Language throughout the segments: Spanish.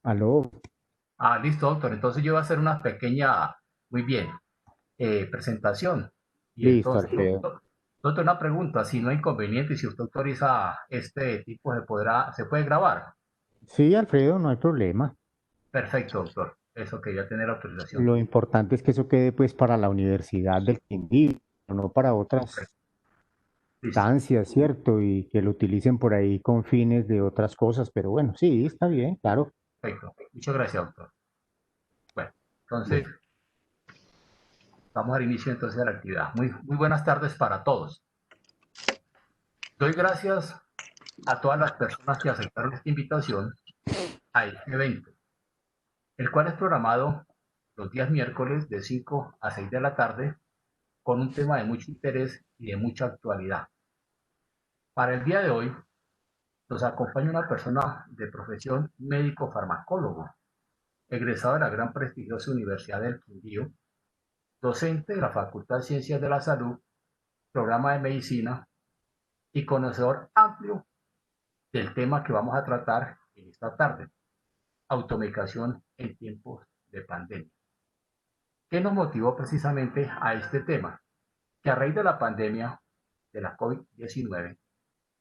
Aló, Listo, doctor. Entonces yo voy a hacer una pequeña, muy bien, presentación. Y listo, entonces, Alfredo. doctor, una pregunta, si no hay inconveniente, si usted autoriza este tipo, se puede grabar. Sí, Alfredo, no hay problema. Perfecto, doctor. Eso quería tener autorización. Lo importante es que eso quede pues para la universidad del Quindío, no para otras Listo. instancias, ¿cierto? Y que lo utilicen por ahí con fines de otras cosas, pero bueno, sí, está bien, claro. Perfecto. Muchas gracias, doctor. Bueno, entonces Bueno, vamos al inicio entonces de la actividad. Muy buenas tardes para todos. Doy gracias a todas las personas que aceptaron esta invitación a este evento, el cual es programado los días miércoles de 5 a 6 de la tarde con un tema de mucho interés y de mucha actualidad. Para el día de hoy nos acompaña una persona de profesión médico farmacólogo, egresado de la gran prestigiosa Universidad del Quindío, docente de la Facultad de Ciencias de la Salud, programa de medicina y conocedor amplio del tema que vamos a tratar en esta tarde, automedicación en tiempos de pandemia. ¿Qué nos motivó precisamente a este tema? Que a raíz de la pandemia de la COVID-19,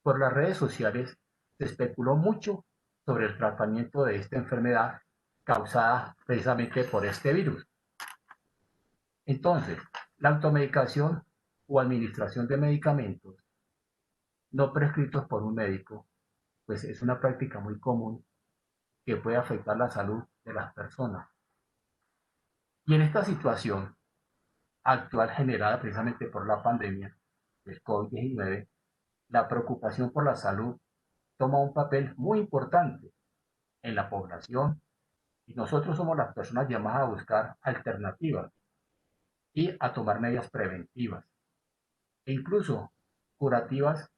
por las redes sociales se especuló mucho sobre el tratamiento de esta enfermedad causada precisamente por este virus. Entonces, la automedicación o administración de medicamentos no prescritos por un médico, pues es una práctica muy común que puede afectar la salud de las personas. Y en esta situación actual generada precisamente por la pandemia del COVID-19, la preocupación por la salud toma un papel muy importante en la población y nosotros somos las personas llamadas a buscar alternativas y a tomar medidas preventivas e incluso curativas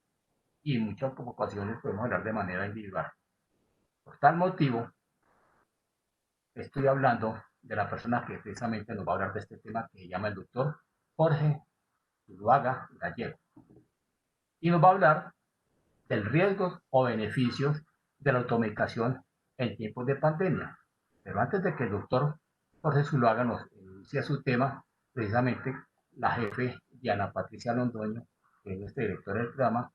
y en muchas ocasiones podemos hablar de manera individual. Por tal motivo, estoy hablando de la persona que precisamente nos va a hablar de este tema que se llama el doctor Jorge Zuluaga Gallego y nos va a hablar del riesgo o beneficios de la automedicación en tiempos de pandemia. Pero antes de que el doctor Jorge Zuluaga nos inicie su tema, precisamente la jefe Diana Patricia Londoño, que es nuestra directora del programa,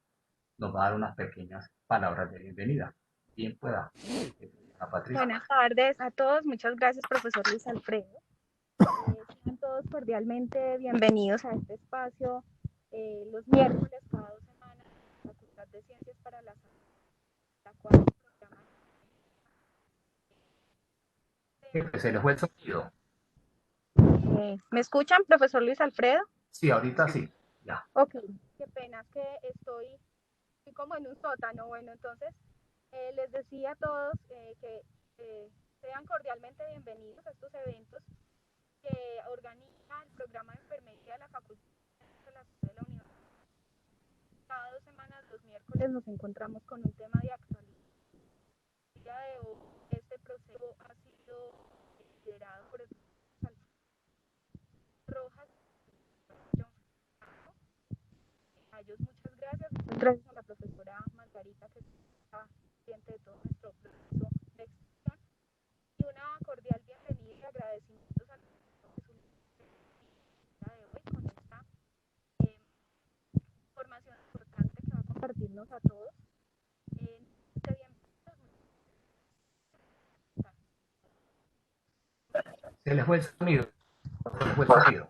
nos va a dar unas pequeñas palabras de bienvenida. Bien pueda, Diana Patricia. Buenas tardes a todos. Muchas gracias, profesor Luis Alfredo. Sean todos cordialmente bienvenidos a este espacio los miércoles cada 2 semanas en la Facultad de Ciencias para la Salud, la cual el programa. Se le fue el sonido. ¿Me escuchan, profesor Luis Alfredo? Sí, ahorita sí. Ya. Ok, qué pena, es que estoy como en un sótano. Bueno, entonces les decía a todos que sean cordialmente bienvenidos a estos eventos que organiza el programa de enfermería de la Facultad de la Universidad. Cada 2 semanas, los miércoles, nos encontramos con un tema de actualidad. El día de hoy, este proceso ha sido liderado por el profesor Rojas. A ellos muchas gracias. Muchas gracias a la profesora Margarita, que está pendiente de todo nuestro proceso de extensión. Y una cordial bienvenida y agradecimientos a todos de hoy con esta eh, información importante que va a compartirnos a todos. Se le fue el sonido. Se le fue el sonido.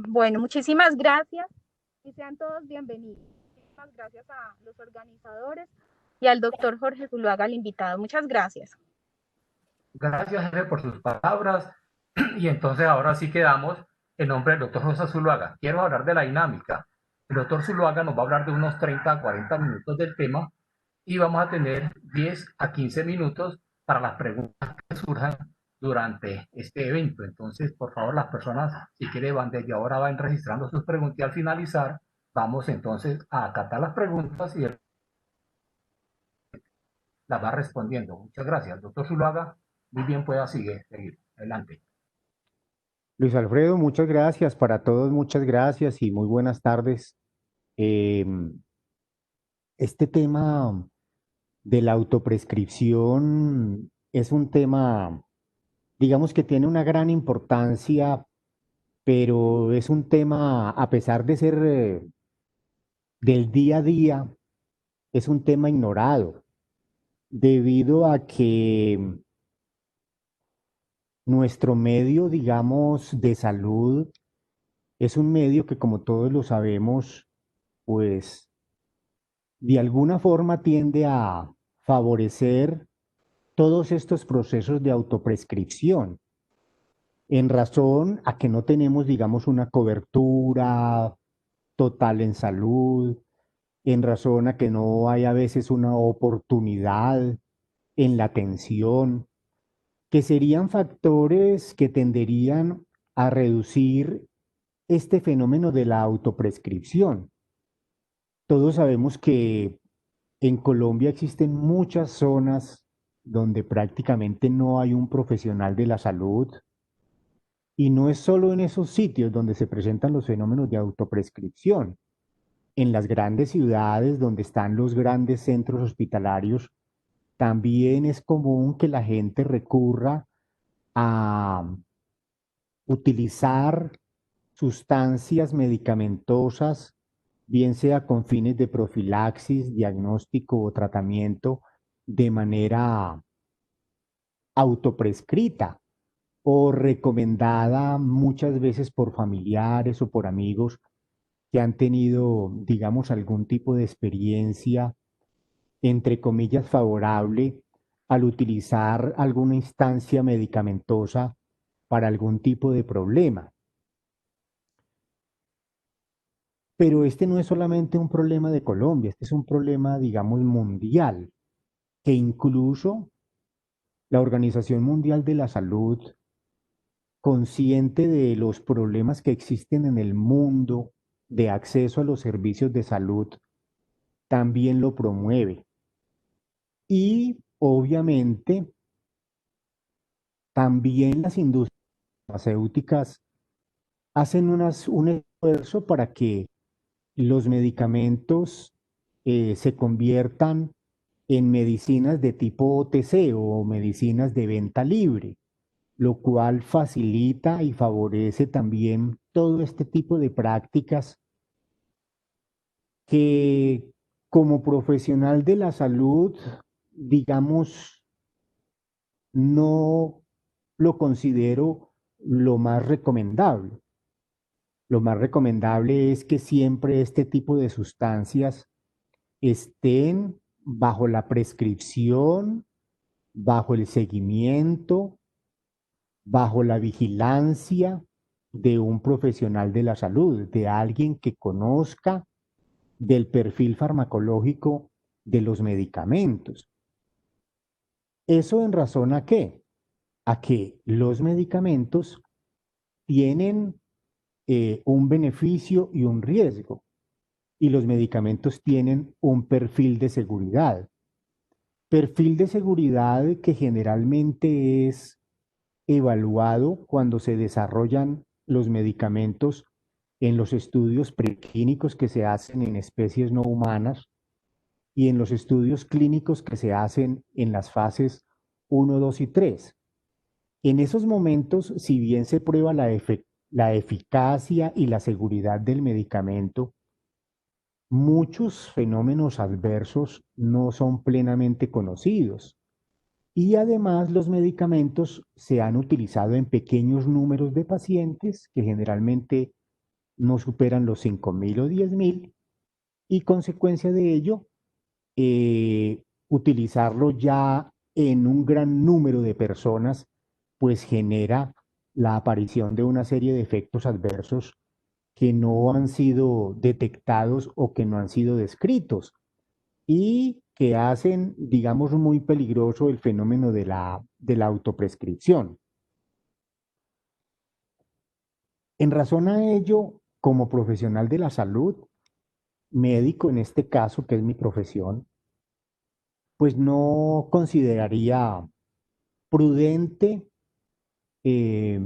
Bueno, muchísimas gracias y sean todos bienvenidos. Muchísimas gracias a los organizadores y al doctor Jorge Zuluaga, el invitado. Muchas gracias. Gracias, jefe, por sus palabras. Y entonces ahora sí quedamos en nombre del doctor José Zuluaga. Quiero hablar de la dinámica. El doctor Zuluaga nos va a hablar de unos 30 a 40 minutos del tema y vamos a tener 10 a 15 minutos para las preguntas que surjan durante este evento. Entonces, por favor, las personas, si quieren, van desde ahora, van registrando sus preguntas y al finalizar, vamos entonces a acatar las preguntas y las va respondiendo. Muchas gracias, doctor Zuluaga. Muy bien, pueda seguir. Adelante. Luis Alfredo, muchas gracias. Para todos, muchas gracias y muy buenas tardes. Em, este tema de la autoprescripción es un tema, digamos que tiene una gran importancia, pero es un tema, a pesar de ser del día a día, es un tema ignorado, debido a que nuestro medio, digamos, de salud es un medio que, como todos lo sabemos, pues de alguna forma tiende a favorecer todos estos procesos de autoprescripción, en razón a que no tenemos, digamos, una cobertura total en salud, en razón a que no hay a veces una oportunidad en la atención, que serían factores que tenderían a reducir este fenómeno de la autoprescripción. Todos sabemos que en Colombia existen muchas zonas donde prácticamente no hay un profesional de la salud, y no es solo en esos sitios donde se presentan los fenómenos de autoprescripción. En las grandes ciudades donde están los grandes centros hospitalarios, también es común que la gente recurra a utilizar sustancias medicamentosas, bien sea con fines de profilaxis, diagnóstico o tratamiento, de manera autoprescrita o recomendada muchas veces por familiares o por amigos que han tenido, digamos, algún tipo de experiencia, entre comillas, favorable al utilizar alguna instancia medicamentosa para algún tipo de problema. Pero este no es solamente un problema de Colombia, este es un problema, digamos, mundial, que incluso la Organización Mundial de la Salud, consciente de los problemas que existen en el mundo de acceso a los servicios de salud, también lo promueve. Y obviamente también las industrias farmacéuticas hacen un esfuerzo para que los medicamentos se conviertan en medicinas de tipo OTC o medicinas de venta libre, lo cual facilita y favorece también todo este tipo de prácticas que, como profesional de la salud, digamos, no lo considero lo más recomendable. Lo más recomendable es que siempre este tipo de sustancias estén bajo la prescripción, bajo el seguimiento, bajo la vigilancia de un profesional de la salud, de alguien que conozca del perfil farmacológico de los medicamentos. ¿Eso en razón a qué? A que los medicamentos tienen un beneficio y un riesgo, y los medicamentos tienen un perfil de seguridad. Perfil de seguridad que generalmente es evaluado cuando se desarrollan los medicamentos en los estudios preclínicos que se hacen en especies no humanas y en los estudios clínicos que se hacen en las fases 1, 2 y 3. En esos momentos, si bien se prueba la eficacia y la seguridad del medicamento, muchos fenómenos adversos no son plenamente conocidos. Y además los medicamentos se han utilizado en pequeños números de pacientes que generalmente no superan los 5.000 o 10.000, y consecuencia de ello, utilizarlo ya en un gran número de personas pues genera la aparición de una serie de efectos adversos que no han sido detectados o que no han sido descritos, y que hacen, digamos, muy peligroso el fenómeno de la autoprescripción. En razón a ello, como profesional de la salud, médico en este caso, que es mi profesión, pues no consideraría prudente eh,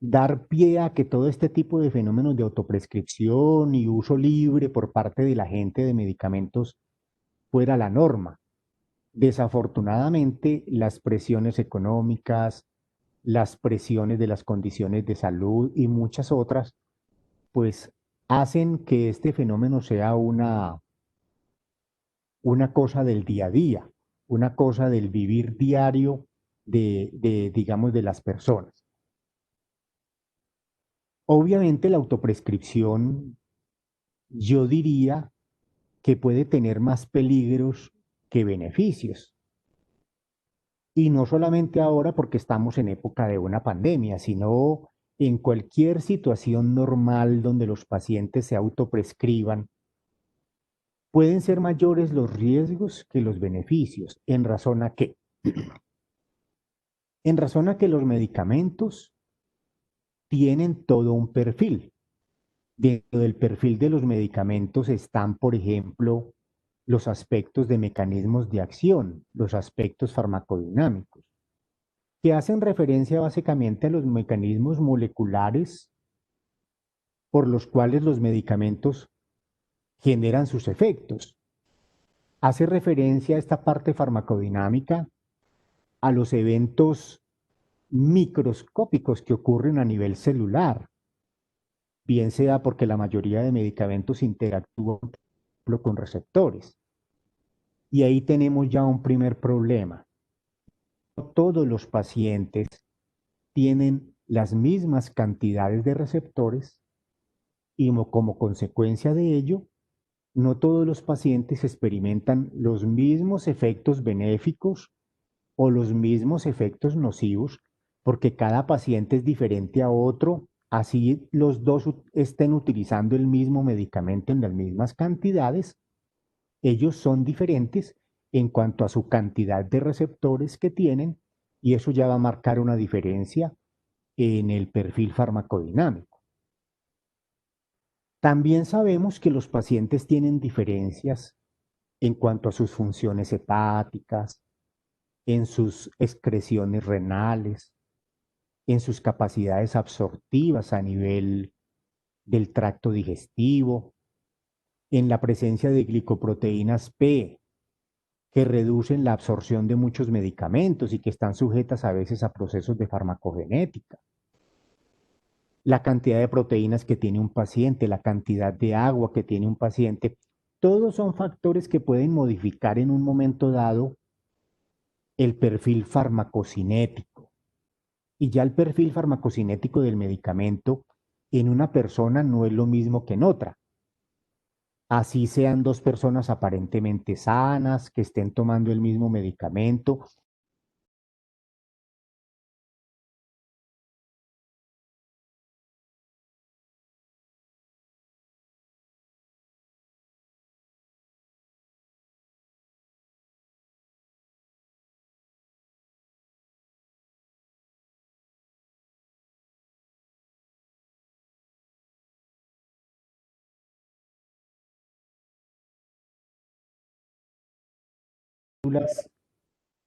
dar pie a que todo este tipo de fenómenos de autoprescripción y uso libre por parte de la gente de medicamentos fuera la norma. desafortunadamente las presiones económicas, las presiones de las condiciones de salud y muchas otras, pues hacen que este fenómeno sea una cosa del día a día, una cosa del vivir diario digamos, de las personas. Obviamente la autoprescripción, yo diría que puede tener más peligros que beneficios. Y no solamente ahora porque estamos en época de una pandemia, sino en cualquier situación normal donde los pacientes se autoprescriban, pueden ser mayores los riesgos que los beneficios. ¿En razón a qué? En razón a que los medicamentos tienen todo un perfil. Dentro del perfil de los medicamentos están, por ejemplo, los aspectos de mecanismos de acción, los aspectos farmacodinámicos, que hacen referencia básicamente a los mecanismos moleculares por los cuales los medicamentos generan sus efectos. Hace referencia a esta parte farmacodinámica a los eventos microscópicos que ocurren a nivel celular, bien sea porque la mayoría de medicamentos interactúan con receptores. Y ahí tenemos ya un primer problema. No todos los pacientes tienen las mismas cantidades de receptores y como consecuencia de ello, no todos los pacientes experimentan los mismos efectos benéficos o los mismos efectos nocivos, porque cada paciente es diferente a otro, así los dos estén utilizando el mismo medicamento en las mismas cantidades, ellos son diferentes en cuanto a su cantidad de receptores que tienen, y eso ya va a marcar una diferencia en el perfil farmacodinámico. También sabemos que los pacientes tienen diferencias en cuanto a sus funciones hepáticas, en sus excreciones renales, en sus capacidades absortivas a nivel del tracto digestivo, en la presencia de glicoproteínas P, que reducen la absorción de muchos medicamentos y que están sujetas a veces a procesos de farmacogenética. La cantidad de proteínas que tiene un paciente, la cantidad de agua que tiene un paciente, todos son factores que pueden modificar en un momento dado el perfil farmacocinético. Y ya el perfil farmacocinético del medicamento en una persona no es lo mismo que en otra. Así sean dos personas aparentemente sanas, que estén tomando el mismo medicamento.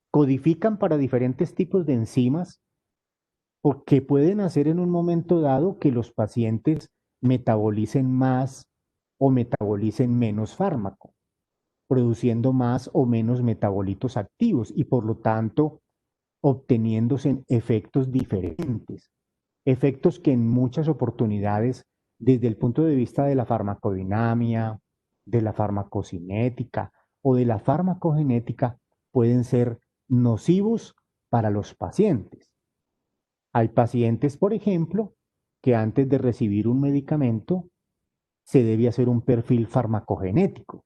Codifican para diferentes tipos de enzimas o que pueden hacer en un momento dado que los pacientes metabolicen más o metabolicen menos fármaco, produciendo más o menos metabolitos activos y por lo tanto obteniéndose efectos diferentes, efectos que en muchas oportunidades desde el punto de vista de la farmacodinamia, de la farmacocinética o de la farmacogenética pueden ser nocivos para los pacientes. Hay pacientes, por ejemplo, que antes de recibir un medicamento se debe hacer un perfil farmacogenético,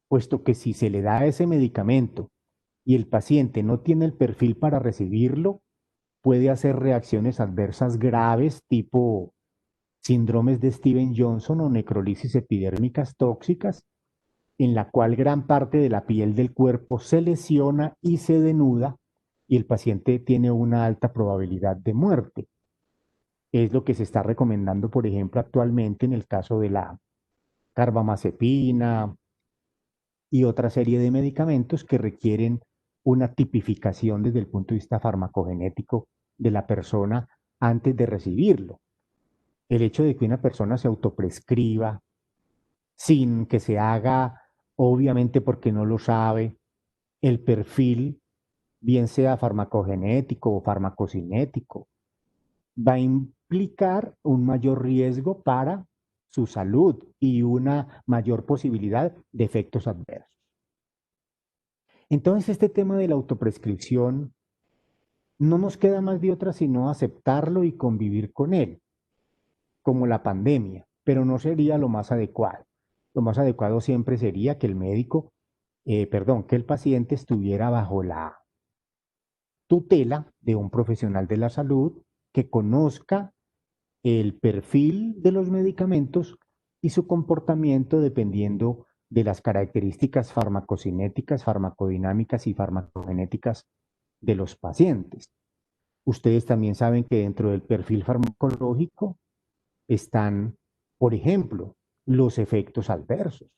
puesto que si se le da ese medicamento y el paciente no tiene el perfil para recibirlo, puede hacer reacciones adversas graves tipo síndromes de Steven-Johnson o necrolisis epidérmicas tóxicas, en la cual gran parte de la piel del cuerpo se lesiona y se denuda y el paciente tiene una alta probabilidad de muerte. Es lo que se está recomendando, por ejemplo, actualmente en el caso de la carbamazepina y otra serie de medicamentos que requieren una tipificación desde el punto de vista farmacogenético de la persona antes de recibirlo. El hecho de que una persona se autoprescriba sin que se haga, obviamente porque no lo sabe, el perfil, bien sea farmacogenético o farmacocinético, va a implicar un mayor riesgo para su salud y una mayor posibilidad de efectos adversos. Entonces, este tema de la autoprescripción no nos queda más de otra sino aceptarlo y convivir con él, como la pandemia, pero no sería lo más adecuado. Lo más adecuado siempre sería que el médico, que el paciente estuviera bajo la tutela de un profesional de la salud que conozca el perfil de los medicamentos y su comportamiento dependiendo de las características farmacocinéticas, farmacodinámicas y farmacogenéticas de los pacientes. Ustedes también saben que dentro del perfil farmacológico están, por ejemplo, los efectos adversos.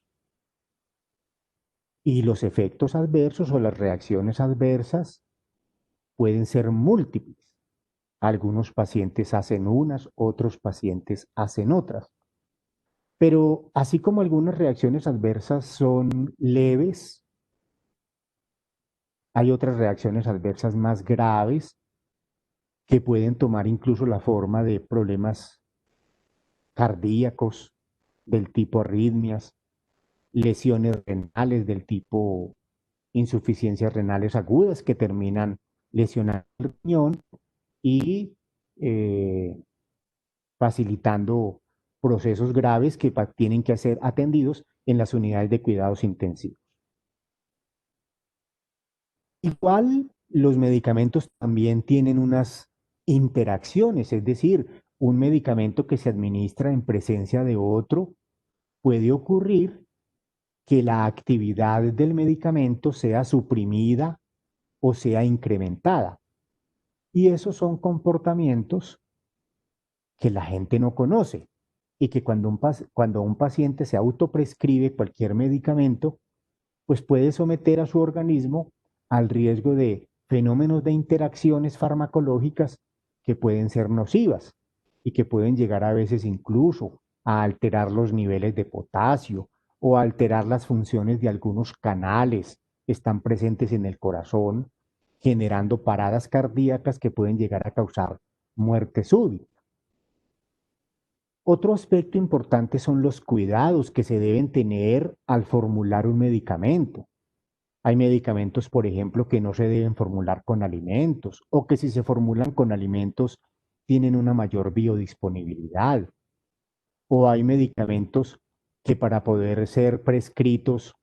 Y los efectos adversos o las reacciones adversas pueden ser múltiples. Algunos pacientes hacen unas, otros pacientes hacen otras. Pero así como algunas reacciones adversas son leves, hay otras reacciones adversas más graves que pueden tomar incluso la forma de problemas cardíacos del tipo arritmias, lesiones renales del tipo insuficiencias renales agudas que terminan lesionando el riñón y eh, facilitando procesos graves que tienen que ser atendidos en las unidades de cuidados intensivos. Igual, los medicamentos también tienen unas interacciones, es decir, un medicamento que se administra en presencia de otro puede ocurrir que la actividad del medicamento sea suprimida o sea incrementada. Y esos son comportamientos que la gente no conoce y que cuando un paciente se autoprescribe cualquier medicamento, pues puede someter a su organismo al riesgo de fenómenos de interacciones farmacológicas que pueden ser nocivas y que pueden llegar a veces incluso a alterar los niveles de potasio o a alterar las funciones de algunos canales que están presentes en el corazón, generando paradas cardíacas que pueden llegar a causar muerte súbita. Otro aspecto importante son los cuidados que se deben tener al formular un medicamento. Hay medicamentos, por ejemplo, que no se deben formular con alimentos o que si se formulan con alimentos tienen una mayor biodisponibilidad. O hay medicamentos que para poder ser prescritos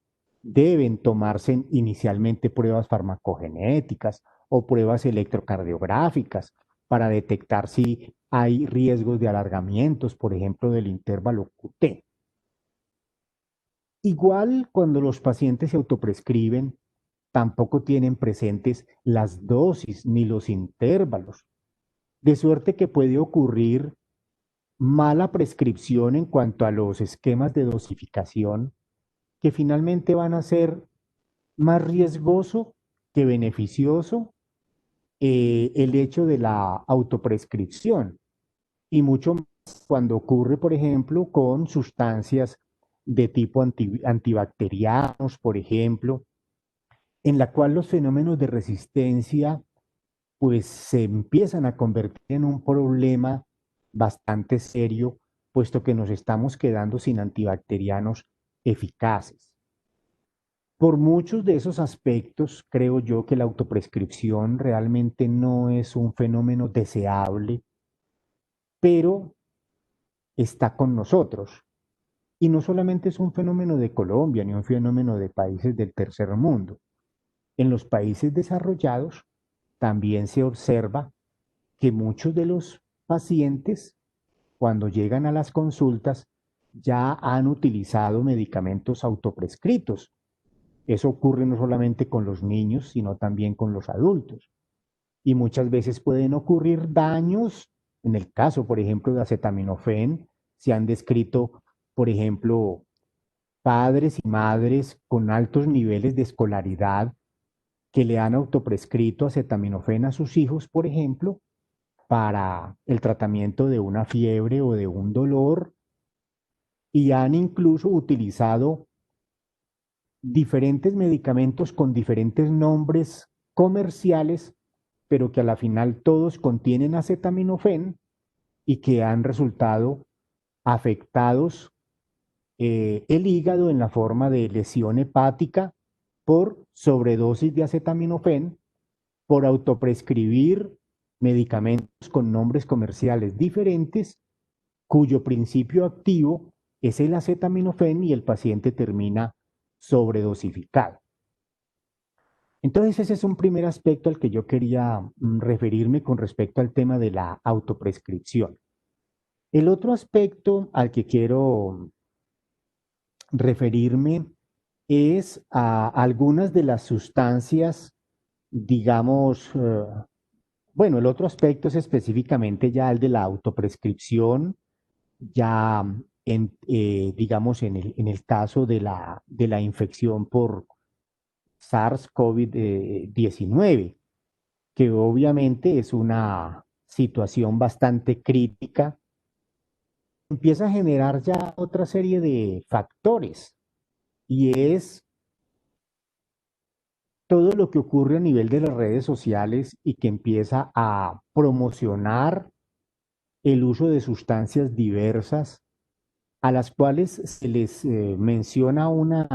deben tomarse inicialmente pruebas farmacogenéticas o pruebas electrocardiográficas para detectar si hay riesgos de alargamientos, por ejemplo, del intervalo QT. Igual cuando los pacientes se autoprescriben, tampoco tienen presentes las dosis ni los intervalos, de suerte que puede ocurrir mala prescripción en cuanto a los esquemas de dosificación, que finalmente van a ser más riesgoso que beneficioso el hecho de la autoprescripción, y mucho más cuando ocurre, por ejemplo, con sustancias de tipo antibacterianos, por ejemplo, en la cual los fenómenos de resistencia pues se empiezan a convertir en un problema bastante serio, puesto que nos estamos quedando sin antibacterianos eficaces. Por muchos de esos aspectos, creo yo que la autoprescripción realmente no es un fenómeno deseable, pero está con nosotros. Y no solamente es un fenómeno de Colombia, ni un fenómeno de países del tercer mundo. En los países desarrollados también se observa que muchos de los pacientes, cuando llegan a las consultas, ya han utilizado medicamentos autoprescritos. Eso ocurre no solamente con los niños, sino también con los adultos. Y muchas veces pueden ocurrir daños. En el caso, por ejemplo, de acetaminofén, se han descrito, por ejemplo, padres y madres con altos niveles de escolaridad que le han autoprescrito acetaminofén a sus hijos, por ejemplo, para el tratamiento de una fiebre o de un dolor, y han incluso utilizado diferentes medicamentos con diferentes nombres comerciales, pero que a la final todos contienen acetaminofén y que han resultado afectados el hígado en la forma de lesión hepática por sobredosis de acetaminofén, por autoprescribir medicamentos con nombres comerciales diferentes, cuyo principio activo es el acetaminofén y el paciente termina sobredosificado. Entonces ese es un primer aspecto al que yo quería referirme con respecto al tema de la autoprescripción. El otro aspecto al que quiero referirme es a algunas de las sustancias, digamos, bueno, el otro aspecto es específicamente ya el de la autoprescripción, ya digamos, en el caso de la infección por SARS-CoV-19, que obviamente es una situación bastante crítica, empieza a generar ya otra serie de factores y es todo lo que ocurre a nivel de las redes sociales y que empieza a promocionar el uso de sustancias diversas a las cuales se les menciona una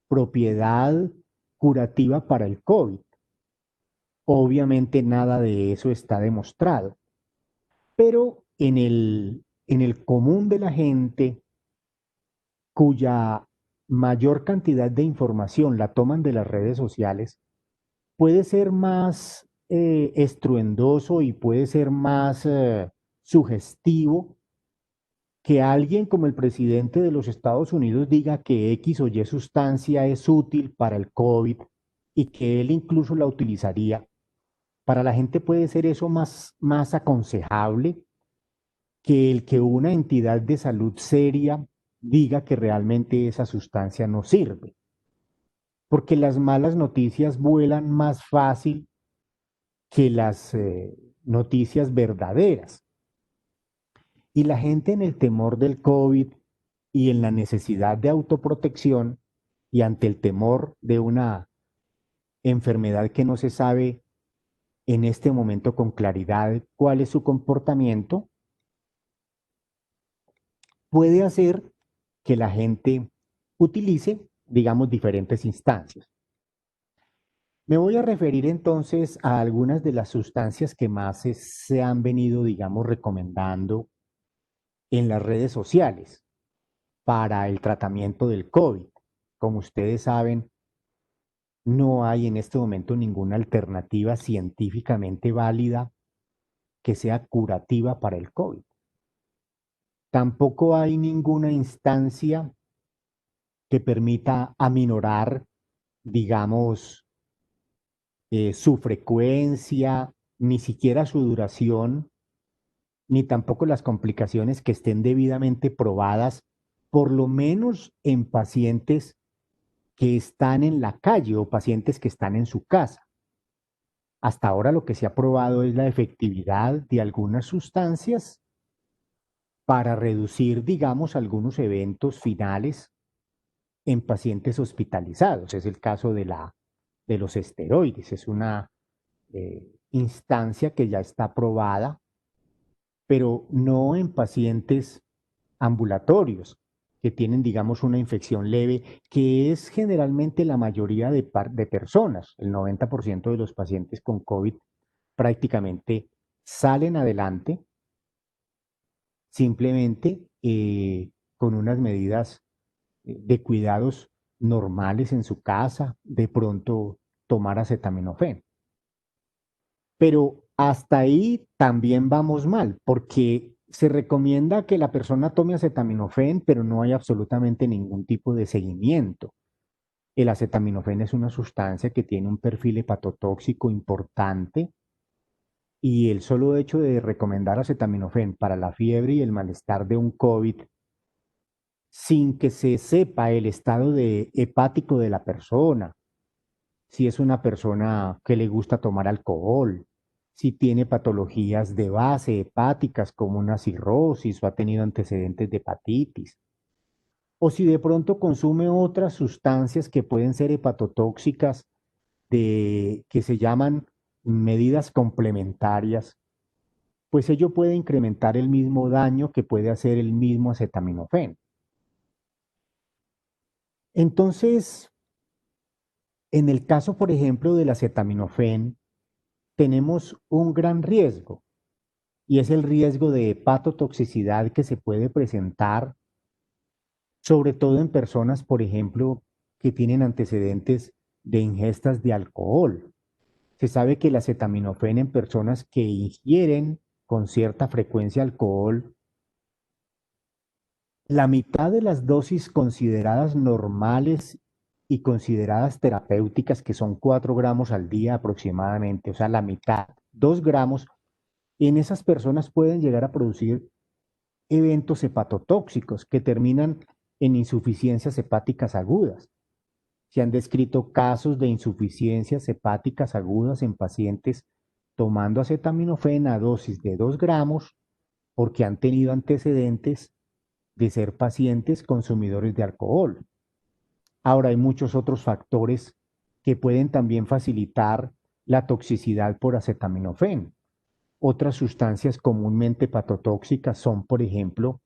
propiedad curativa para el COVID. Obviamente nada de eso está demostrado, pero en el común de la gente cuya mayor cantidad de información la toman de las redes sociales, puede ser más estruendoso y puede ser más sugestivo que alguien como el presidente de los Estados Unidos diga que X o Y sustancia es útil para el COVID y que él incluso la utilizaría. Para la gente puede ser eso más aconsejable que el que una entidad de salud seria diga que realmente esa sustancia no sirve. Porque las malas noticias vuelan más fácil que las noticias verdaderas. Y la gente en el temor del COVID y en la necesidad de autoprotección y ante el temor de una enfermedad que no se sabe en este momento con claridad cuál es su comportamiento, puede hacer que la gente utilice, digamos, diferentes instancias. Me voy a referir entonces a algunas de las sustancias que más se han venido, digamos, recomendando en las redes sociales para el tratamiento del COVID. Como ustedes saben, no hay en este momento ninguna alternativa científicamente válida que sea curativa para el COVID. Tampoco hay ninguna instancia que permita aminorar, digamos, su frecuencia, ni siquiera su duración, ni tampoco las complicaciones que estén debidamente probadas, por lo menos en pacientes que están en la calle o pacientes que están en su casa. Hasta ahora lo que se ha probado es la efectividad de algunas sustancias para reducir, digamos, algunos eventos finales en pacientes hospitalizados. Es el caso de los esteroides. Es una instancia que ya está probada, pero no en pacientes ambulatorios que tienen, digamos, una infección leve, que es generalmente la mayoría de personas. El 90% de los pacientes con COVID prácticamente salen adelante simplemente con unas medidas de cuidados normales en su casa, de pronto tomar acetaminofén. Pero hasta ahí también vamos mal, porque se recomienda que la persona tome acetaminofén, pero no hay absolutamente ningún tipo de seguimiento. El acetaminofén es una sustancia que tiene un perfil hepatotóxico importante y el solo hecho de recomendar acetaminofén para la fiebre y el malestar de un COVID sin que se sepa el estado hepático de la persona, si es una persona que le gusta tomar alcohol, si tiene patologías de base hepáticas como una cirrosis o ha tenido antecedentes de hepatitis. o si de pronto consume otras sustancias que pueden ser hepatotóxicas, que se llaman medidas complementarias, pues ello puede incrementar el mismo daño que puede hacer el mismo acetaminofén. Entonces, en el caso, por ejemplo, del acetaminofén, tenemos un gran riesgo y es el riesgo de hepatotoxicidad que se puede presentar, sobre todo en personas, por ejemplo, que tienen antecedentes de ingestas de alcohol. Se sabe que el acetaminofén en personas que ingieren con cierta frecuencia alcohol, la mitad de las dosis consideradas normales y consideradas terapéuticas, que son 4 gramos al día aproximadamente, o sea, la mitad, 2 gramos, en esas personas pueden llegar a producir eventos hepatotóxicos que terminan en insuficiencias hepáticas agudas. Se han descrito casos de insuficiencias hepáticas agudas en pacientes tomando acetaminofén a dosis de 2 gramos porque han tenido antecedentes de ser pacientes consumidores de alcohol. Ahora hay muchos otros factores que pueden también facilitar la toxicidad por acetaminofén. Otras sustancias comúnmente hepatotóxicas son, por ejemplo,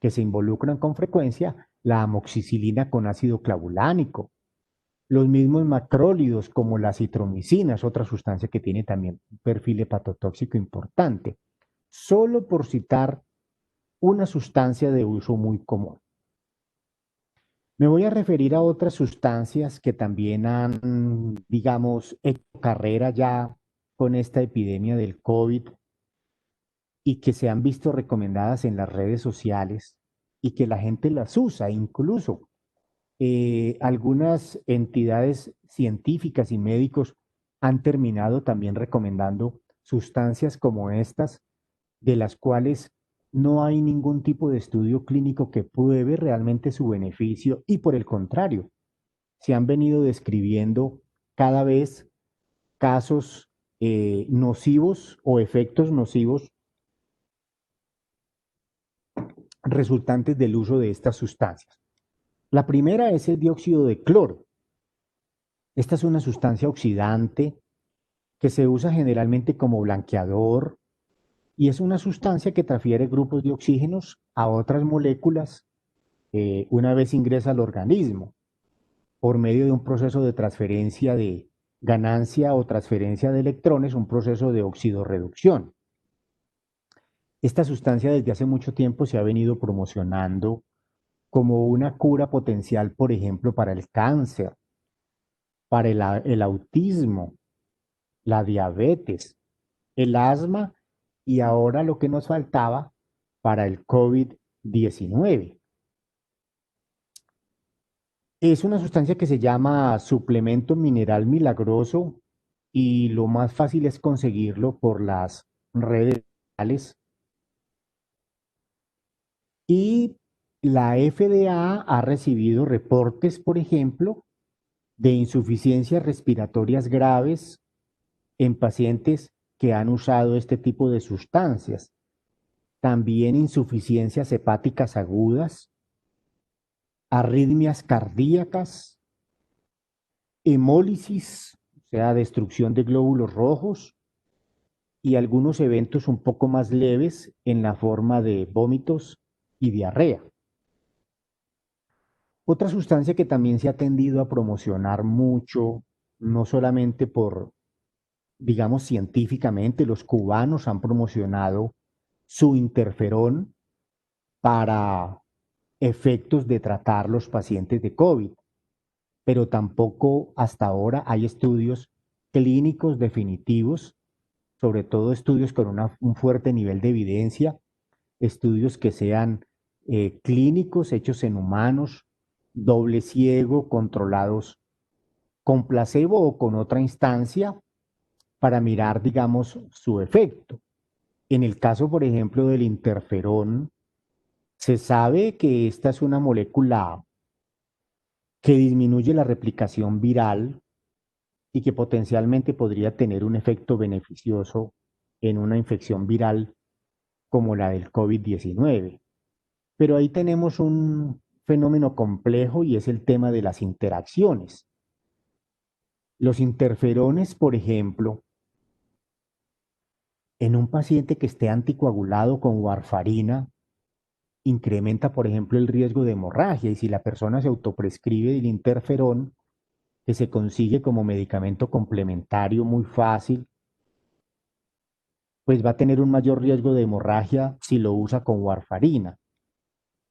que se involucran con frecuencia, la amoxicilina con ácido clavulánico, los mismos macrólidos como la citromicina, es otra sustancia que tiene también un perfil hepatotóxico importante, solo por citar una sustancia de uso muy común. Me voy a referir a otras sustancias que también han, digamos, hecho carrera ya con esta epidemia del COVID y que se han visto recomendadas en las redes sociales y que la gente las usa. Incluso algunas entidades científicas y médicos han terminado también recomendando sustancias como estas, de las cuales no hay ningún tipo de estudio clínico que pruebe realmente su beneficio y por el contrario, se han venido describiendo cada vez casos nocivos o efectos nocivos resultantes del uso de estas sustancias. La primera es el dióxido de cloro. Esta es una sustancia oxidante que se usa generalmente como blanqueador y es una sustancia que transfiere grupos de oxígenos a otras moléculas una vez ingresa al organismo por medio de un proceso de transferencia de ganancia o transferencia de electrones, un proceso de oxidorreducción. Esta sustancia desde hace mucho tiempo se ha venido promocionando como una cura potencial, por ejemplo, para el cáncer, para el autismo, la diabetes, el asma y ahora lo que nos faltaba para el COVID-19. Es una sustancia que se llama suplemento mineral milagroso y lo más fácil es conseguirlo por las redes sociales. Y la FDA ha recibido reportes, por ejemplo, de insuficiencias respiratorias graves en pacientes que han usado este tipo de sustancias. También insuficiencias hepáticas agudas, arritmias cardíacas, hemólisis, o sea, destrucción de glóbulos rojos, y algunos eventos un poco más leves en la forma de vómitos y diarrea. Otra sustancia que también se ha tendido a promocionar mucho, no solamente por, digamos, científicamente, los cubanos han promocionado su interferón para efectos de tratar los pacientes de COVID, pero tampoco hasta ahora hay estudios clínicos definitivos, sobre todo estudios con un fuerte nivel de evidencia, estudios que sean clínicos, hechos en humanos, doble ciego, controlados con placebo o con otra instancia para mirar, digamos, su efecto. En el caso, por ejemplo, del interferón, se sabe que esta es una molécula que disminuye la replicación viral y que potencialmente podría tener un efecto beneficioso en una infección viral como la del COVID-19. Pero ahí tenemos un fenómeno complejo y es el tema de las interacciones. Los interferones, por ejemplo, en un paciente que esté anticoagulado con warfarina, incrementa, por ejemplo, el riesgo de hemorragia y si la persona se autoprescribe el interferón, que se consigue como medicamento complementario muy fácil, pues va a tener un mayor riesgo de hemorragia si lo usa con warfarina.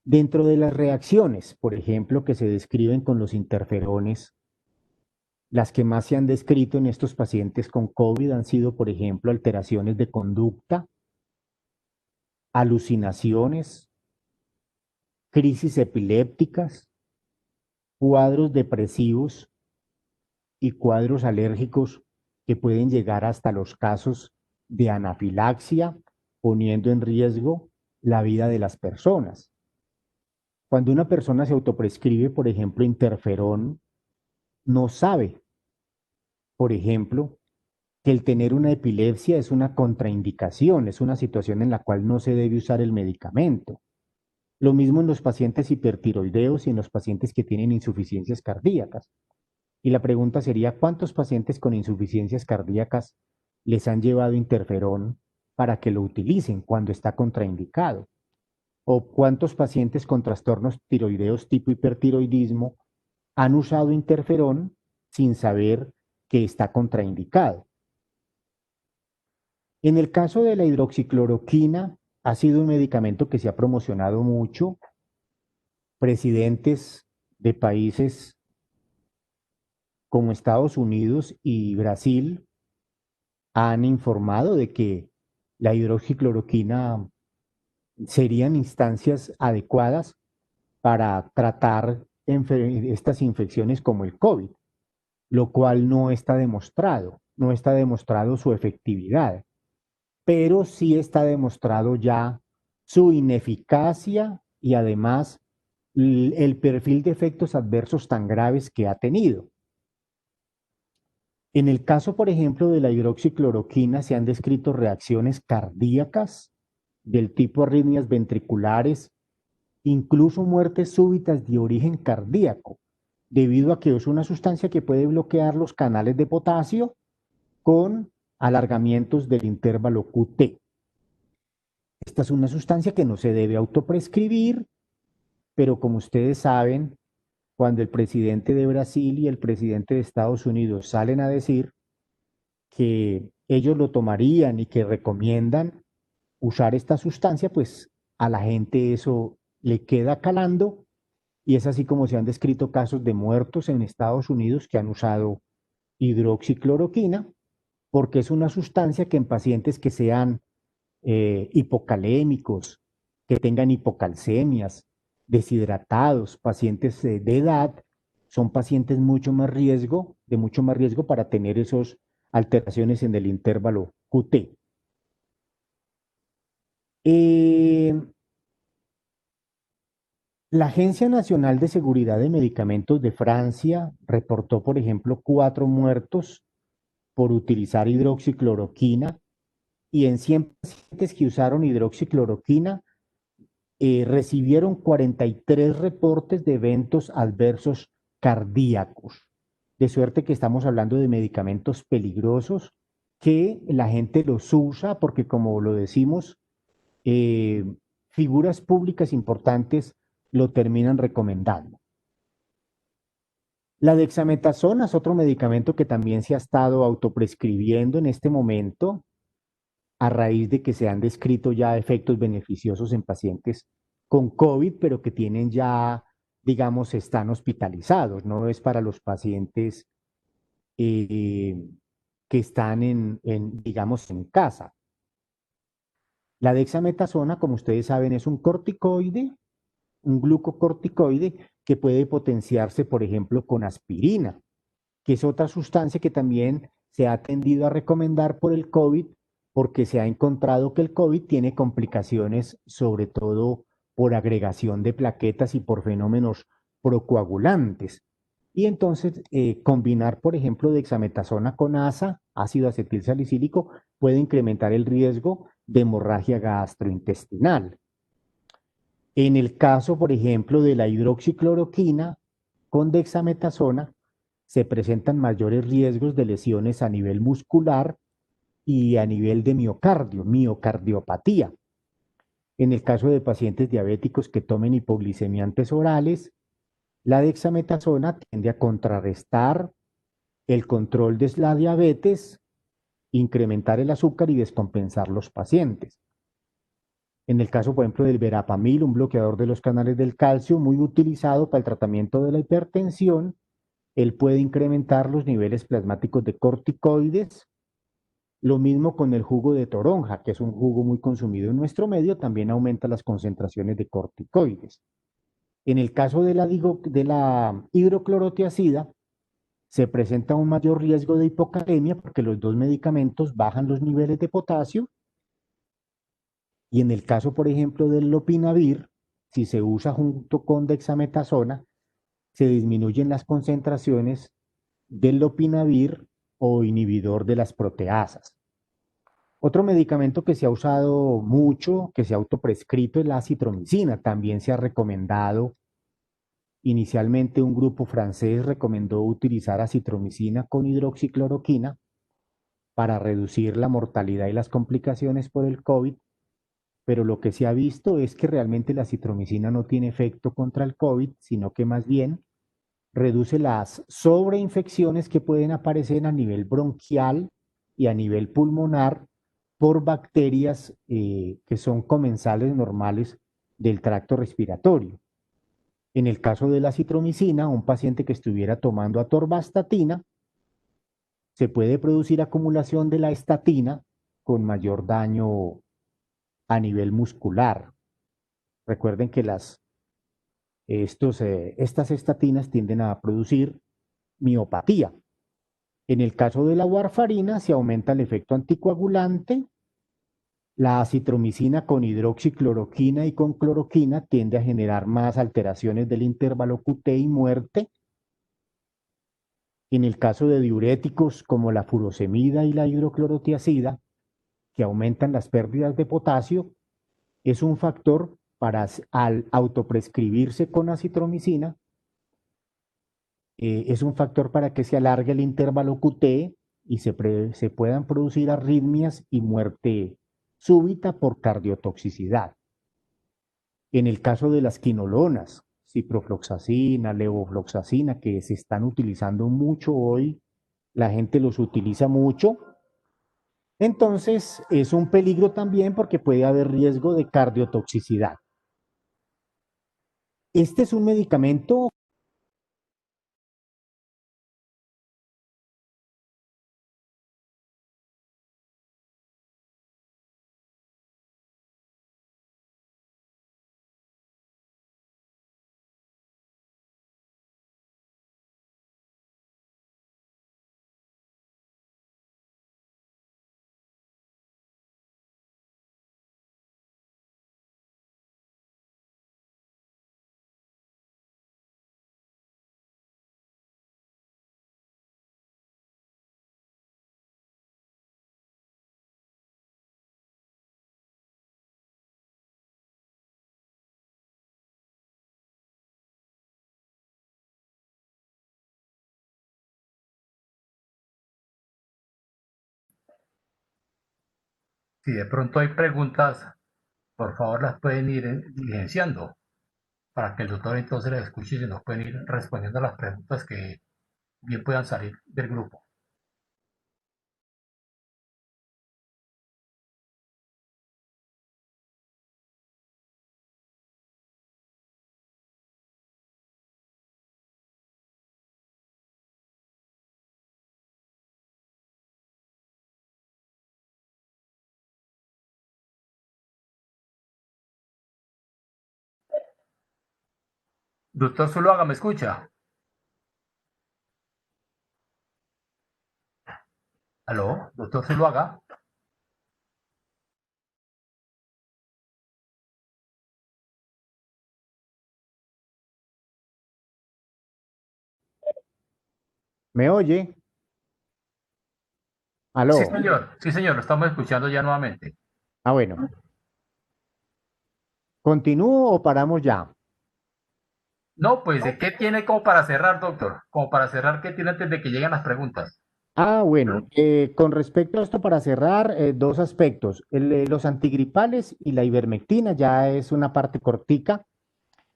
Dentro de las reacciones, por ejemplo, que se describen con los interferones, las que más se han descrito en estos pacientes con COVID han sido, por ejemplo, alteraciones de conducta, alucinaciones, crisis epilépticas, cuadros depresivos y cuadros alérgicos que pueden llegar hasta los casos de anafilaxia, poniendo en riesgo la vida de las personas. Cuando una persona se autoprescribe, por ejemplo, interferón, no sabe, por ejemplo, que el tener una epilepsia es una contraindicación, es una situación en la cual no se debe usar el medicamento. Lo mismo en los pacientes hipertiroideos y en los pacientes que tienen insuficiencias cardíacas. Y la pregunta sería, ¿cuántos pacientes con insuficiencias cardíacas les han llevado interferón para que lo utilicen cuando está contraindicado? ¿O cuántos pacientes con trastornos tiroideos tipo hipertiroidismo han usado interferón sin saber que está contraindicado? En el caso de la hidroxicloroquina, ha sido un medicamento que se ha promocionado mucho. Presidentes de países como Estados Unidos y Brasil han informado de que la hidroxicloroquina serían instancias adecuadas para tratar estas infecciones como el COVID, lo cual no está demostrado su efectividad, pero sí está demostrado ya su ineficacia y además el perfil de efectos adversos tan graves que ha tenido. En el caso, por ejemplo, de la hidroxicloroquina, se han descrito reacciones cardíacas del tipo arritmias ventriculares, incluso muertes súbitas de origen cardíaco, debido a que es una sustancia que puede bloquear los canales de potasio con alargamientos del intervalo QT. Esta es una sustancia que no se debe autoprescribir, pero como ustedes saben, cuando el presidente de Brasil y el presidente de Estados Unidos salen a decir que ellos lo tomarían y que recomiendan usar esta sustancia, pues a la gente eso le queda calando y es así como se han descrito casos de muertos en Estados Unidos que han usado hidroxicloroquina, porque es una sustancia que en pacientes que sean hipocalémicos, que tengan hipocalcemias, deshidratados, pacientes de edad, son pacientes de mucho más riesgo para tener esas alteraciones en el intervalo QT. La Agencia Nacional de Seguridad de Medicamentos de Francia reportó, por ejemplo, 4 muertos por utilizar hidroxicloroquina y en 100 pacientes que usaron hidroxicloroquina recibieron 43 reportes de eventos adversos cardíacos. De suerte que estamos hablando de medicamentos peligrosos que la gente los usa porque, como lo decimos, figuras públicas importantes lo terminan recomendando. La dexametasona es otro medicamento que también se ha estado autoprescribiendo en este momento a raíz de que se han descrito ya efectos beneficiosos en pacientes con COVID, pero que tienen ya, digamos, están hospitalizados, no es para los pacientes que están digamos, en casa. La dexametasona, como ustedes saben, es un corticoide, un glucocorticoide que puede potenciarse, por ejemplo, con aspirina, que es otra sustancia que también se ha tendido a recomendar por el COVID, porque se ha encontrado que el COVID tiene complicaciones, sobre todo por agregación de plaquetas y por fenómenos procoagulantes. Y entonces combinar, por ejemplo, dexametasona con ASA, ácido acetil salicílico, puede incrementar el riesgo de hemorragia gastrointestinal. En el caso, por ejemplo, de la hidroxicloroquina con dexametasona, se presentan mayores riesgos de lesiones a nivel muscular y a nivel de miocardio, miocardiopatía. En el caso de pacientes diabéticos que tomen hipoglicemiantes orales, la dexametasona tiende a contrarrestar el control de la diabetes, incrementar el azúcar y descompensar los pacientes. En el caso, por ejemplo, del verapamil, un bloqueador de los canales del calcio muy utilizado para el tratamiento de la hipertensión, él puede incrementar los niveles plasmáticos de corticoides. Lo mismo con el jugo de toronja, que es un jugo muy consumido en nuestro medio, también aumenta las concentraciones de corticoides. En el caso de la hidroclorotiazida, se presenta un mayor riesgo de hipocalemia porque los dos medicamentos bajan los niveles de potasio. Y en el caso, por ejemplo, del lopinavir, si se usa junto con dexametasona, se disminuyen las concentraciones del lopinavir o inhibidor de las proteasas. Otro medicamento que se ha usado mucho, que se ha autoprescrito, es la acitromicina. También se ha recomendado, inicialmente un grupo francés recomendó utilizar acitromicina con hidroxicloroquina para reducir la mortalidad y las complicaciones por el COVID, pero lo que se ha visto es que realmente la acitromicina no tiene efecto contra el COVID, sino que más bien reduce las sobreinfecciones que pueden aparecer a nivel bronquial y a nivel pulmonar por bacterias que son comensales normales del tracto respiratorio. En el caso de la citromicina, un paciente que estuviera tomando atorvastatina, se puede producir acumulación de la estatina con mayor daño a nivel muscular. Recuerden que estas estatinas tienden a producir miopatía. En el caso de la warfarina, se aumenta el efecto anticoagulante. La acitromicina con hidroxicloroquina y con cloroquina tiende a generar más alteraciones del intervalo QT y muerte. En el caso de diuréticos como la furosemida y la hidroclorotiazida, que aumentan las pérdidas de potasio, es un factor para al autoprescribirse con acitromicina, es un factor para que se alargue el intervalo QT y se puedan producir arritmias y muerte súbita por cardiotoxicidad. En el caso de las quinolonas, ciprofloxacina, levofloxacina, que se están utilizando mucho hoy, la gente los utiliza mucho, entonces es un peligro también porque puede haber riesgo de cardiotoxicidad. Este es un medicamento. Si de pronto hay preguntas, por favor las pueden ir diligenciando para que el doctor entonces las escuche y se nos pueden ir respondiendo a las preguntas que bien puedan salir del grupo. Doctor Zuluaga, ¿me escucha? ¿Aló? Doctor Zuluaga. ¿Me oye? ¿Aló? Sí señor, lo estamos escuchando ya nuevamente. Ah, bueno. ¿Continúo o paramos ya? No, pues, ¿qué tiene como para cerrar, doctor? Como para cerrar, ¿qué tiene antes de que lleguen las preguntas? Bueno, con respecto a esto, para cerrar, dos aspectos. Los antigripales y la ivermectina ya es una parte cortica.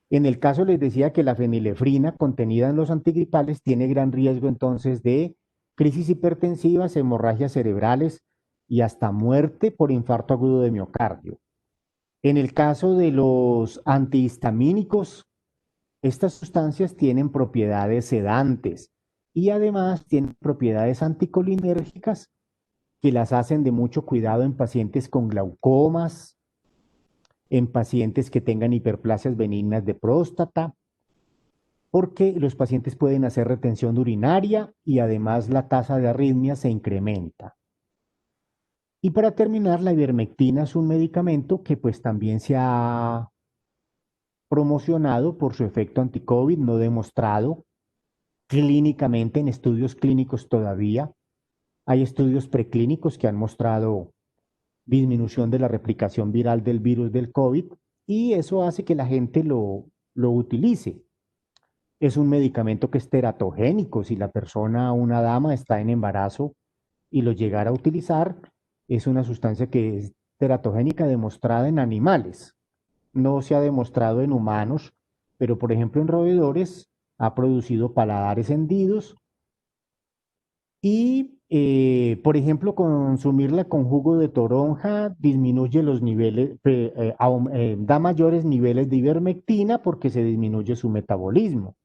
En el caso les decía que la fenilefrina contenida en los antigripales tiene gran riesgo entonces de crisis hipertensivas, hemorragias cerebrales y hasta muerte por infarto agudo de miocardio. En el caso de los antihistamínicos, estas sustancias tienen propiedades sedantes y además tienen propiedades anticolinérgicas que las hacen de mucho cuidado en pacientes con glaucomas, en pacientes que tengan hiperplasias benignas de próstata, porque los pacientes pueden hacer retención urinaria y además la tasa de arritmia se incrementa. Y para terminar, la ivermectina es un medicamento que pues también se ha promocionado por su efecto anti-COVID, no demostrado clínicamente en estudios clínicos todavía. Hay estudios preclínicos que han mostrado disminución de la replicación viral del virus del COVID y eso hace que la gente lo utilice. Es un medicamento que es teratogénico. Si la persona, una dama, está en embarazo y lo llegara a utilizar, es una sustancia que es teratogénica demostrada en animales. No se ha demostrado en humanos, pero por ejemplo en roedores ha producido paladares hendidos y, por ejemplo, consumirla con jugo de toronja disminuye los niveles, da mayores niveles de ivermectina porque se disminuye su metabolismo.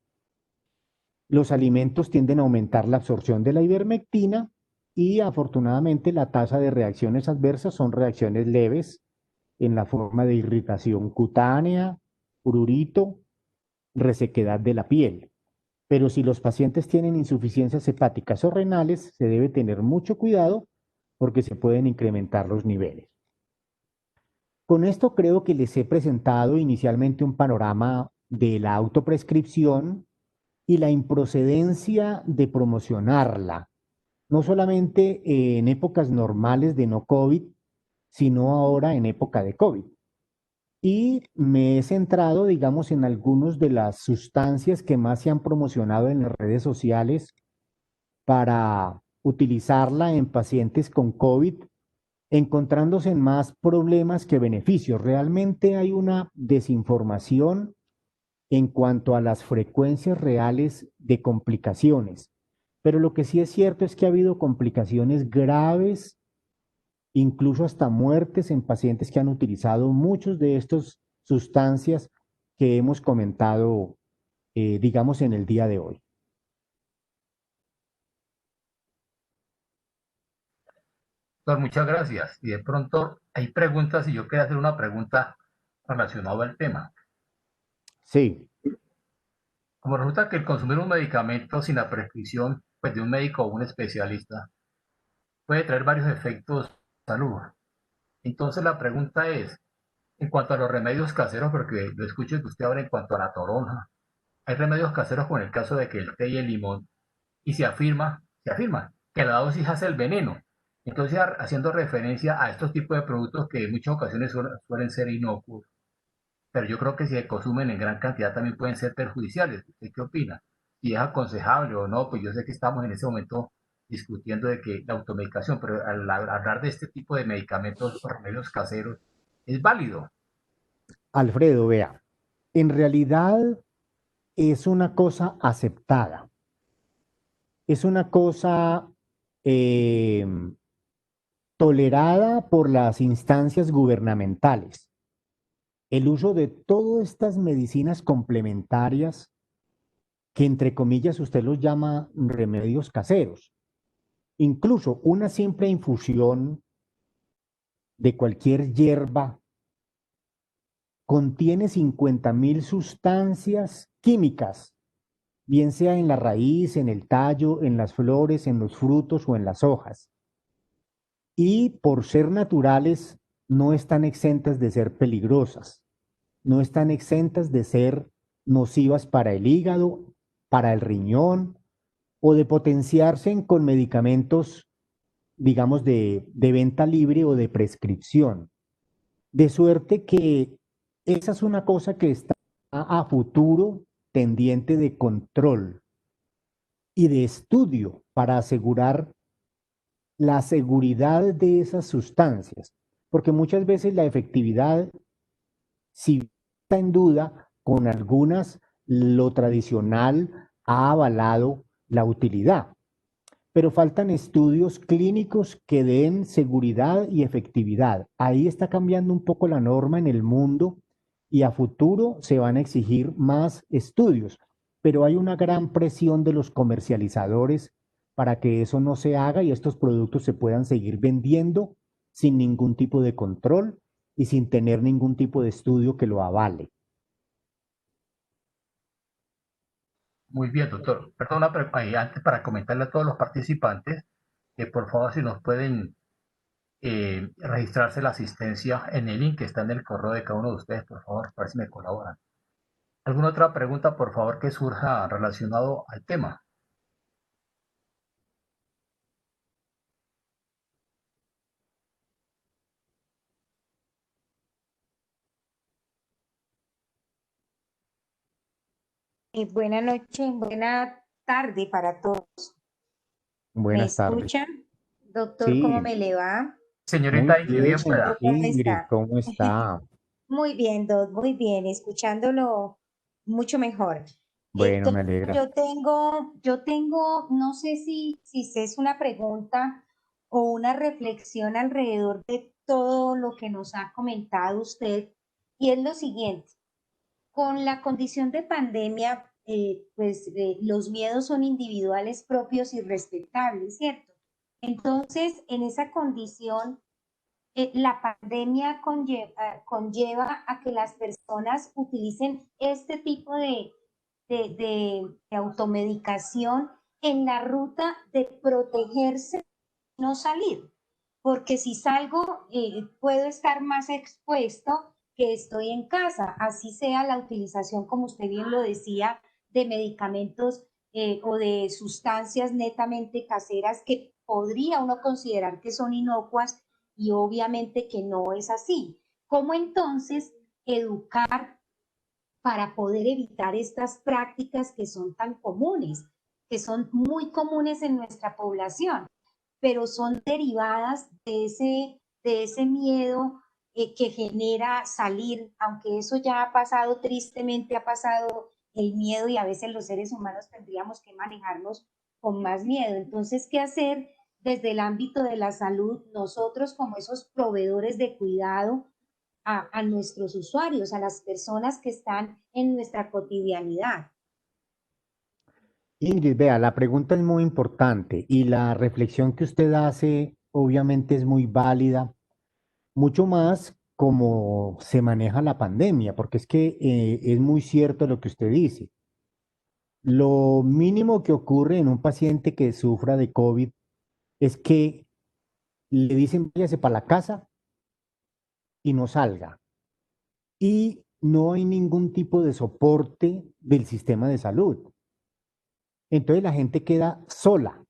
Los alimentos tienden a aumentar la absorción de la ivermectina y afortunadamente la tasa de reacciones adversas son reacciones leves en la forma de irritación cutánea, prurito, resequedad de la piel. Pero si los pacientes tienen insuficiencias hepáticas o renales, se debe tener mucho cuidado porque se pueden incrementar los niveles. Con esto creo que les he presentado inicialmente un panorama de la autoprescripción y la improcedencia de promocionarla, no solamente en épocas normales de no COVID, sino ahora en época de COVID. Y me he centrado, digamos, en algunas de las sustancias que más se han promocionado en las redes sociales para utilizarla en pacientes con COVID, encontrándose en más problemas que beneficios. Realmente hay una desinformación en cuanto a las frecuencias reales de complicaciones. Pero lo que sí es cierto es que ha habido complicaciones graves, incluso hasta muertes en pacientes que han utilizado muchos de estas sustancias que hemos comentado, digamos, en el día de hoy. Doctor, muchas gracias. Y de pronto hay preguntas y yo quería hacer una pregunta relacionada al tema. Sí, Como resulta que el consumir un medicamento sin la prescripción pues, de un médico o un especialista puede traer varios efectos de salud. Entonces la pregunta es, en cuanto a los remedios caseros, porque lo escucho que usted habla en cuanto a la toronja, hay remedios caseros con el caso de que el té y el limón, y se afirma que la dosis hace el veneno. Entonces, haciendo referencia a estos tipos de productos que en muchas ocasiones suelen ser inocuos, pero yo creo que si se consumen en gran cantidad también pueden ser perjudiciales. ¿Usted qué opina? Si es aconsejable o no, pues yo sé que estamos en ese momento discutiendo de que la automedicación, pero al hablar de este tipo de medicamentos o remedios caseros, es válido. Alfredo, vea, en realidad es una cosa aceptada, es una cosa eh, tolerada por las instancias gubernamentales. El uso de todas estas medicinas complementarias, que entre comillas usted los llama remedios caseros, incluso una simple infusión de cualquier hierba contiene 50.000 sustancias químicas, bien sea en la raíz, en el tallo, en las flores, en los frutos o en las hojas. Y por ser naturales, no están exentas de ser peligrosas, no están exentas de ser nocivas para el hígado, para el riñón o de potenciarse con medicamentos, digamos, de venta libre o de prescripción. De suerte que esa es una cosa que está a futuro tendiente de control y de estudio para asegurar la seguridad de esas sustancias, porque muchas veces la efectividad, si está en duda, con algunas lo tradicional ha avalado la utilidad, pero faltan estudios clínicos que den seguridad y efectividad. Ahí está cambiando un poco la norma en el mundo y a futuro se van a exigir más estudios, pero hay una gran presión de los comercializadores para que eso no se haga y estos productos se puedan seguir vendiendo sin ningún tipo de control y sin tener ningún tipo de estudio que lo avale. Muy bien, doctor. Perdona, pero antes para comentarle a todos los participantes que por favor si nos pueden registrarse la asistencia en el link que está en el correo de cada uno de ustedes, por favor, para ver si me colaboran. ¿Alguna otra pregunta, por favor, que surja relacionado al tema? Buena noche, buena tarde para todos. ¿Me Buenas tardes. escuchan? Doctor, ¿cómo Sí, me le va? muy Señorita Ingrid, bien bien. ¿Cómo pueda. Ingrid, está? ¿cómo está? Muy bien, Doc, muy bien, escuchándolo mucho mejor. Bueno, me Doctor, alegra. yo tengo, no sé si es una pregunta o una reflexión alrededor de todo lo que nos ha comentado usted, y es lo siguiente. Con la condición de pandemia, los miedos son individuales, propios y respetables, ¿cierto? Entonces, en esa condición, la pandemia conlleva a que las personas utilicen este tipo de automedicación en la ruta de protegerse, no salir, porque si salgo puedo estar más expuesto que estoy en casa, así sea la utilización, como usted bien lo decía, de medicamentos o de sustancias netamente caseras que podría uno considerar que son inocuas y obviamente que no es así. ¿Cómo entonces educar para poder evitar estas prácticas que son tan comunes, que son muy comunes en nuestra población, pero son derivadas de ese miedo que genera salir, aunque eso ya ha pasado, tristemente ha pasado el miedo y a veces los seres humanos tendríamos que manejarnos con más miedo? Entonces, ¿qué hacer desde el ámbito de la salud nosotros como esos proveedores de cuidado a nuestros usuarios, a las personas que están en nuestra cotidianidad? Ingrid, vea, la pregunta es muy importante y la reflexión que usted hace obviamente es muy válida, mucho más como se maneja la pandemia, porque es que es muy cierto lo que usted dice. Lo mínimo que ocurre en un paciente que sufra de COVID es que le dicen váyase para la casa y no salga. Y no hay ningún tipo de soporte del sistema de salud. Entonces la gente queda sola,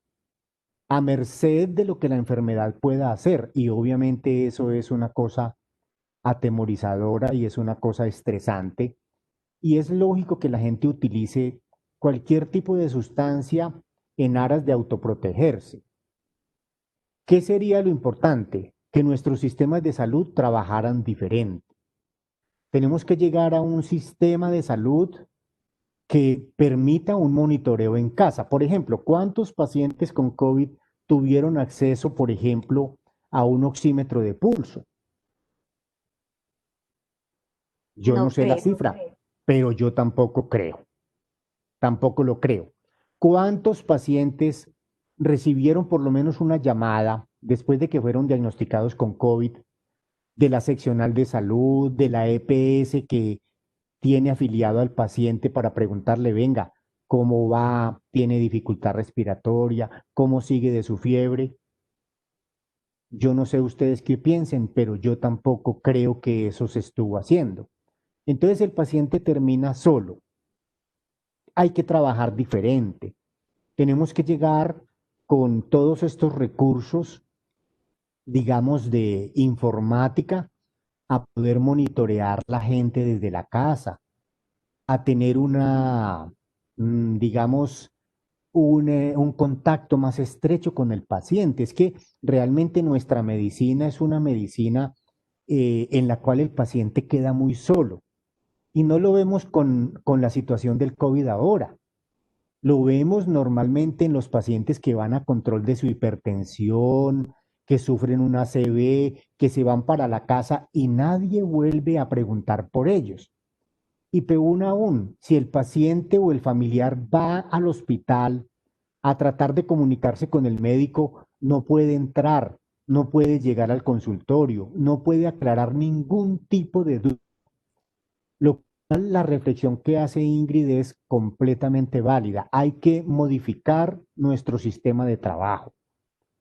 a merced de lo que la enfermedad pueda hacer. Y obviamente eso es una cosa atemorizadora y es una cosa estresante. Y es lógico que la gente utilice cualquier tipo de sustancia en aras de autoprotegerse. ¿Qué sería lo importante? Que nuestros sistemas de salud trabajaran diferente. Tenemos que llegar a un sistema de salud que permita un monitoreo en casa. Por ejemplo, ¿cuántos pacientes con COVID tuvieron acceso, por ejemplo, a un oxímetro de pulso? Yo no No sé la creo. cifra, pero yo tampoco creo, tampoco lo creo. ¿Cuántos pacientes recibieron por lo menos una llamada después de que fueron diagnosticados con COVID de la seccional de salud, de la EPS que tiene afiliado al paciente para preguntarle, venga, cómo va, tiene dificultad respiratoria, cómo sigue de su fiebre? Yo no sé ustedes qué piensen, pero yo tampoco creo que eso se estuvo haciendo. Entonces el paciente termina solo. Hay que trabajar diferente. Tenemos que llegar con todos estos recursos, digamos, de informática a poder monitorear la gente desde la casa, a tener digamos, un contacto más estrecho con el paciente. Es que realmente nuestra medicina es una medicina en la cual el paciente queda muy solo. Y no lo vemos con la situación del COVID ahora. Lo vemos normalmente en los pacientes que van a control de su hipertensión, que sufren una ACV, que se van para la casa y nadie vuelve a preguntar por ellos. Y peor aún, si el paciente o el familiar va al hospital a tratar de comunicarse con el médico, no puede entrar, no puede llegar al consultorio, no puede aclarar ningún tipo de duda. Lo cual la reflexión que hace Ingrid es completamente válida. Hay que modificar nuestro sistema de trabajo.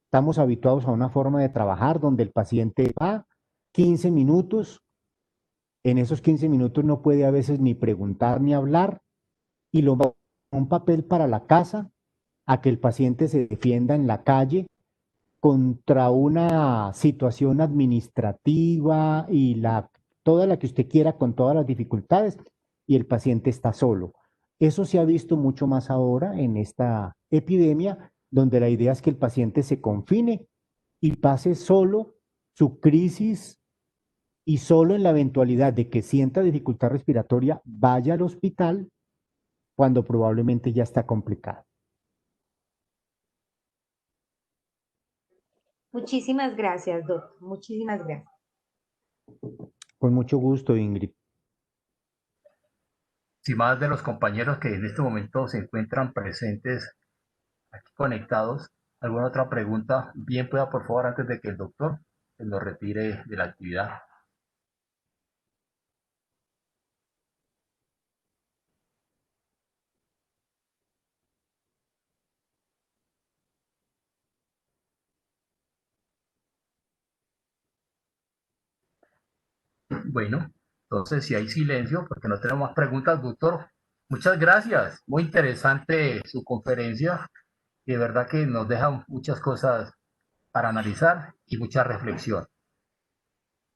Estamos habituados a una forma de trabajar donde el paciente va 15 minutos, en esos 15 minutos no puede a veces ni preguntar ni hablar y lo va a un papel para la casa a que el paciente se defienda en la calle contra una situación administrativa y toda la que usted quiera con todas las dificultades y el paciente está solo. Eso se ha visto mucho más ahora en esta epidemia, donde la idea es que el paciente se confine y pase solo su crisis y solo en la eventualidad de que sienta dificultad respiratoria vaya al hospital cuando probablemente ya está complicado. Muchísimas gracias, doctor. Muchísimas gracias. Con mucho gusto, Ingrid. Si más de los compañeros que en este momento se encuentran presentes aquí conectados, ¿alguna otra pregunta? Bien pueda, por favor, antes de que el doctor se nos retire de la actividad. Bueno, entonces si hay silencio, porque no tenemos más preguntas, doctor, muchas gracias. Muy interesante su conferencia. De verdad que nos deja muchas cosas para analizar y mucha reflexión.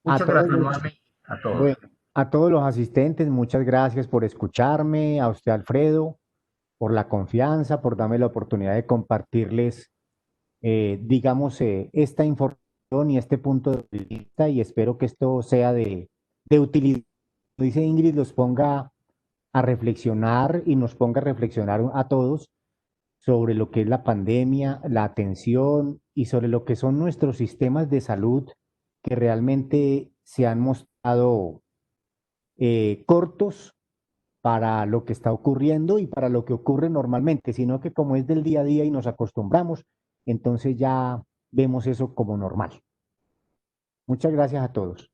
A Muchas todos gracias los, nuevamente a todos. bueno, a todos los asistentes, muchas gracias por escucharme, a usted, Alfredo, por la confianza, por darme la oportunidad de compartirles, digamos, esta información y este punto de vista y espero que esto sea de utilidad. Como dice Ingrid, los ponga a reflexionar y nos ponga a reflexionar a todos sobre lo que es la pandemia, la atención y sobre lo que son nuestros sistemas de salud que realmente se han mostrado cortos para lo que está ocurriendo y para lo que ocurre normalmente, sino que como es del día a día y nos acostumbramos, entonces ya vemos eso como normal. Muchas gracias a todos.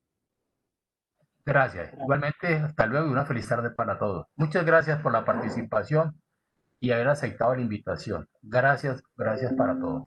Gracias. Igualmente, hasta luego y una feliz tarde para todos. Muchas gracias por la participación y haber aceptado la invitación. Gracias, gracias para todos.